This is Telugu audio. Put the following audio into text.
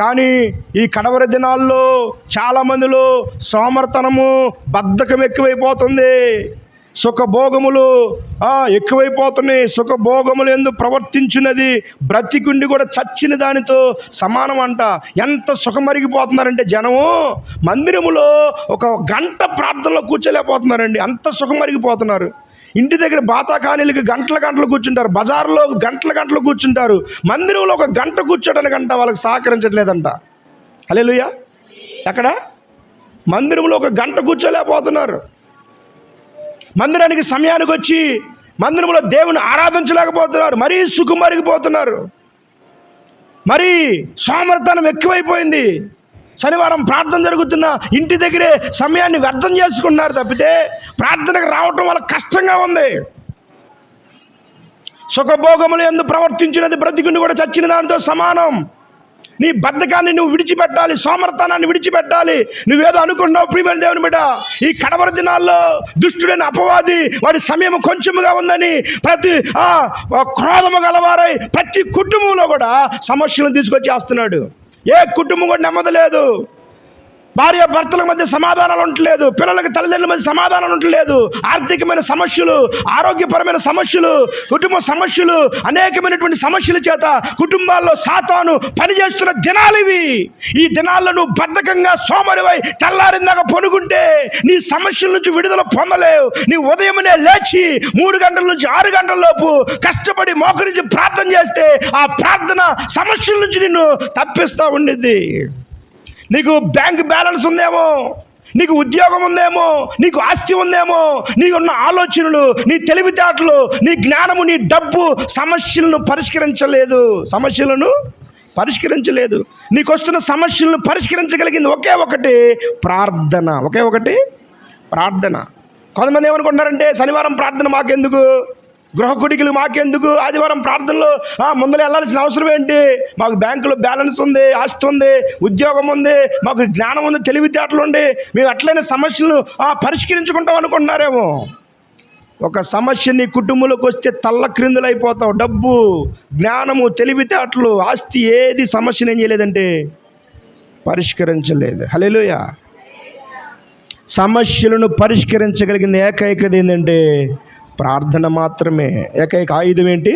కానీ ఈ కడవరి దినాల్లో చాలామందిలో సోమర్తనము, బద్ధకం ఎక్కువైపోతుంది. సుఖభోగములు ఎక్కువైపోతున్నాయి. సుఖభోగములు ఎందుకు ప్రవర్తించినది బ్రతికుండి కూడా చచ్చిన దానితో సమానం అంట. ఎంత సుఖమరిగిపోతున్నారంటే జనము మందిరములో ఒక గంట ప్రార్థనలో కూర్చోలేకపోతున్నారండి. అంత సుఖమరిగిపోతున్నారు. ఇంటి దగ్గర బాతాకానీలకి గంటలు కూర్చుంటారు, బజార్లో గంటలు కూర్చుంటారు. మందిరంలో ఒక గంట కూర్చోడానికంట వాళ్ళకి సహకరించట్లేదంట. హల్లెలూయా. ఎక్కడ మందిరంలో ఒక గంట కూర్చోలేకపోతున్నారు. మందిరానికి సమయానికి వచ్చి మందిరంలో దేవుని ఆరాధించలేకపోతున్నారు. మరీ సుఖమరిగిపోతున్నారు. మరీ సోమరితనం ఎక్కువైపోయింది. శనివారం ప్రార్థన జరుగుతున్న ఇంటి దగ్గరే సమయాన్ని వ్యర్థం చేసుకున్నారు తప్పితే ప్రార్థనకు రావటం వాళ్ళకి కష్టంగా ఉంది. సుఖభోగములు యందు ప్రవర్తించినది బ్రతికుండి కూడా చచ్చిన దానితో సమానం. నీ బద్ధకాన్ని నువ్వు విడిచిపెట్టాలి, సోమర్తనాన్ని విడిచిపెట్టాలి. నువ్వేదో అనుకున్నావు ప్రియమైన దేవుని బిడ్డ, ఈ కడవరి దినాల్లో దుష్టుడైన అపవాది వాడి సమయం కొంచెముగా ఉందని ప్రతి క్రోధము గలవారై ప్రతి కుటుంబంలో కూడా సమస్యలను తీసుకొచ్చేస్తున్నాడు. ఏ కుటుంబం కూడా నెమ్మది లేదు. భార్య భర్తల మధ్య సమాధానాలు ఉండట్లేదు, పిల్లలకి తల్లిదండ్రుల మధ్య సమాధానాలు ఉండట్లేదు. ఆర్థికమైన సమస్యలు, ఆరోగ్యపరమైన సమస్యలు, కుటుంబ సమస్యలు, అనేకమైనటువంటి సమస్యల చేత కుటుంబాల్లో సాతాను పనిచేస్తున్న దినాలు ఇవి. ఈ దినాల్లో నువ్వు బద్ధకంగా సోమరివై తెల్లారిందాక పనుకుంటే నీ సమస్యల నుంచి విడుదల పొందలేవు. నీ ఉదయమునే లేచి 3 గంటల నుంచి 6 గంటల లోపు కష్టపడి మోకరించి ప్రార్థన చేస్తే ఆ ప్రార్థన సమస్యల నుంచి నిన్ను తప్పిస్తూ ఉండిద్ది. నీకు బ్యాంక్ బ్యాలెన్స్ ఉందేమో, నీకు ఉద్యోగం ఉందేమో, నీకు ఆస్తి ఉందేమో, నీకున్న ఆలోచనలు, నీ తెలివితేటలు, నీ జ్ఞానము, నీ డబ్బు సమస్యలను పరిష్కరించలేదు. నీకు వస్తున్న సమస్యలను పరిష్కరించగలిగింది ఒకే ఒకటి ప్రార్థన. ప్రార్థన. కొంతమంది ఏమనుకుంటున్నారంటే శనివారం ప్రార్థన మాకెందుకు, గృహ కుడికలు మాకెందుకు, ఆదివారం ప్రార్థనలో ముందర వెళ్ళాల్సిన అవసరం ఏంటి, మాకు బ్యాంకులో బ్యాలెన్స్ ఉంది, ఆస్తి ఉంది, ఉద్యోగం ఉంది, మాకు జ్ఞానం ఉంది, తెలివితేటలు ఉంది, మేము అట్లనే సమస్యలను పరిష్కరించుకుంటాం అనుకుంటున్నారేమో. ఒక సమస్య నీ కుటుంబంలోకి వస్తే తల్లక్రిందులు అయిపోతావు. డబ్బు, జ్ఞానము, తెలివితేటలు, ఆస్తి ఏది సమస్యను ఏం చేయలేదంటే పరిష్కరించలేదు. హల్లెలూయా. సమస్యలను పరిష్కరించగలిగింది ఏకైకది ఏంటంటే ప్రార్థన మాత్రమే. ఏకైక ఆయుధం ఏంటి?